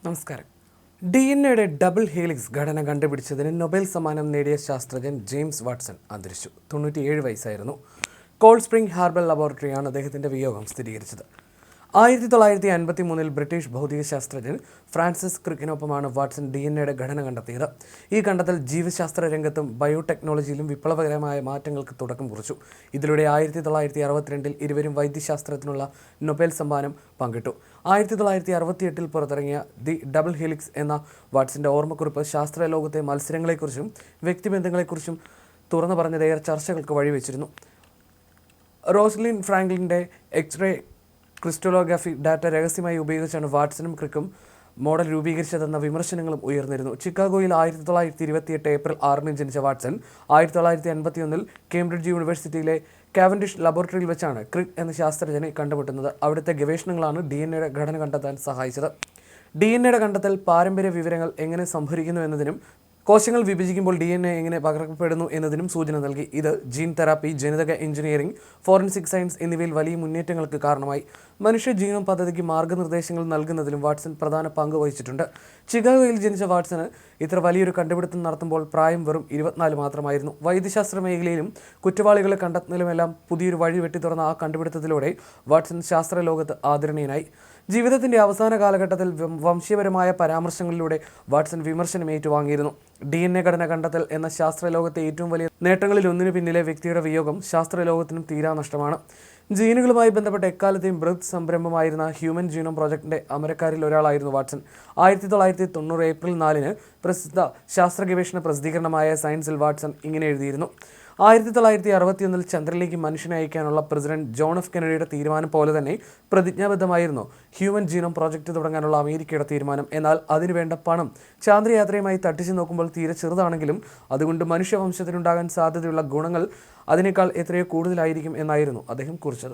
നമസ്കാരം. DNA double ഹീലിക്സ് ഘടന കണ്ടുപിടിച്ചതിന് Nobel സമ്മാനം നേടിയ ശാസ്ത്രജ്ഞൻ ജെയിംസ് വാട്സൺ അന്തരിച്ചു. 97 വയസ്സായിരുന്നു. കോൾഡ് സ്പ്രിംഗ് ഹാർബർ ലബോറട്ടറിയാണ് അദ്ദേഹത്തിൻ്റെ വിയോഗം സ്ഥിരീകരിച്ചത്. 1953 ബ്രിട്ടീഷ് ഭൗതികശാസ്ത്രജ്ഞൻ ഫ്രാൻസിസ് ക്രിക്കിനൊപ്പമാണ് വാട്സൺ DNA ഘടന കണ്ടെത്തിയത്. ഈ കണ്ടെത്തൽ ജീവശാസ്ത്ര രംഗത്തും ബയോടെക്നോളജിയിലും വിപ്ലവകരമായ മാറ്റങ്ങൾക്ക് തുടക്കം കുറിച്ചു. ഇതിലൂടെ 1962 ഇരുവരും വൈദ്യശാസ്ത്രത്തിനുള്ള നൊബേൽ സമ്മാനം പങ്കിട്ടു. 1968 പുറത്തിറങ്ങിയ ദി ഡബിൾ ഹീലിക്സ് എന്ന വാട്സന്റെ ഓർമ്മക്കുറിപ്പ് ശാസ്ത്രലോകത്തെ മത്സരങ്ങളെക്കുറിച്ചും വ്യക്തിബന്ധങ്ങളെക്കുറിച്ചും തുറന്നു പറഞ്ഞതേറെ ചർച്ചകൾക്ക് വഴിവെച്ചിരുന്നു. റോസലിൻ ഫ്രാങ്ക്ലിൻ്റെ എക്സ്റേ ക്രിസ്റ്റലോഗ്രഫി ഡാറ്റ രഹസ്യമായി ഉപയോഗിച്ചാണ് വാട്സണും ക്രിക്കും മോഡൽ രൂപീകരിച്ചതെന്ന വിമർശനങ്ങളും ഉയർന്നിരുന്നു. ചിക്കാഗോയിൽ 1928 ഏപ്രിൽ 6 ജനിച്ച വാട്സൺ 1951 കേംബ്രിഡ്ജ് യൂണിവേഴ്സിറ്റിയിലെ കാവൻഡിഷ് ലബോറട്ടറിയിൽ വെച്ചാണ് ക്രിക്ക് എന്ന ശാസ്ത്രജ്ഞനെ കണ്ടുമുട്ടുന്നത്. അവിടുത്തെ ഗവേഷണങ്ങളാണ് DNA ഘടന കണ്ടെത്താൻ സഹായിച്ചത്. DNA കണ്ടെത്തൽ പാരമ്പര്യ വിവരങ്ങൾ എങ്ങനെ സംഭരിക്കുന്നു എന്നതിനും കോശങ്ങൾ വിഭജിക്കുമ്പോൾ DNA എങ്ങനെ പകർത്തപ്പെടുന്നു എന്നതിനും സൂചന നൽകി. ഇത് ജീൻ തെറാപ്പി, ജനിതക എഞ്ചിനീയറിംഗ്, ഫോറൻസിക് സയൻസ് എന്നിവയിൽ വലിയ മുന്നേറ്റങ്ങൾക്ക് കാരണമായി. മനുഷ്യ ജീനോം പദ്ധതിക്ക് മാർഗ്ഗനിർദ്ദേശങ്ങൾ നൽകുന്നതിലും വാട്സൺ പ്രധാന പങ്ക് വഹിച്ചിട്ടുണ്ട്. ചിക്കാഗോയിൽ ജനിച്ച വാട്സന് ഇത്ര വലിയൊരു കണ്ടുപിടുത്തം നടത്തുമ്പോൾ പ്രായം വെറും 24 മാത്രമായിരുന്നു. വൈദ്യശാസ്ത്ര മേഖലയിലും കുറ്റവാളികളെ കണ്ടെത്തുന്നതിലുമെല്ലാം പുതിയൊരു വഴി വെട്ടിത്തുറന്ന ആ കണ്ടുപിടുത്തത്തിലൂടെ വാട്സൺ ശാസ്ത്രലോകത്ത് ആദരണീയനായി. ജീവിതത്തിൻ്റെ അവസാന കാലഘട്ടത്തിൽ വംശീയപരമായ പരാമർശങ്ങളിലൂടെ വാട്സൺ വിമർശനം ഏറ്റുവാങ്ങിയിരുന്നു. DNA ഘടന കണ്ടെത്തൽ എന്ന ശാസ്ത്രലോകത്തെ ഏറ്റവും വലിയ നേട്ടങ്ങളിൽ ഒന്നിനു പിന്നിലെ വ്യക്തിയുടെ വിയോഗം ശാസ്ത്രലോകത്തിനും തീരാനഷ്ടമാണ്. ജീനുകളുമായി ബന്ധപ്പെട്ട എക്കാലത്തെയും ബൃഹത് സംരംഭമായിരുന്ന ഹ്യൂമൻ ജീനോം പ്രോജക്ടിൻ്റെ അമരക്കാരിൽ ഒരാളായിരുന്നു വാട്സൺ. 1990 ഏപ്രിൽ 4 പ്രസിദ്ധ ശാസ്ത്ര ഗവേഷണ പ്രസിദ്ധീകരണമായ സയൻസിൽ വാട്സൺ ഇങ്ങനെ എഴുതിയിരുന്നു: 1961 ചന്ദ്രനിലേക്ക് മനുഷ്യനെ അയക്കാനുള്ള പ്രസിഡന്റ് ജോൺ എഫ് കെനഡിയുടെ തീരുമാനം പോലെ തന്നെ പ്രതിജ്ഞാബദ്ധമായിരുന്നു ഹ്യൂമൻ ജീനോം പ്രോജക്റ്റ് തുടങ്ങാനുള്ള അമേരിക്കയുടെ തീരുമാനം. എന്നാൽ അതിനുവേണ്ട പണം ചാന്ദ്രയാത്രയുമായി തട്ടിച്ചു നോക്കുമ്പോൾ തീരെ ചെറുതാണെങ്കിലും അതുകൊണ്ട് മനുഷ്യവംശത്തിനുണ്ടാകാൻ സാധ്യതയുള്ള ഗുണങ്ങൾ അതിനേക്കാൾ എത്രയോ കൂടുതലായിരിക്കും എന്നായിരുന്നു അദ്ദേഹം കുറിച്ചത്.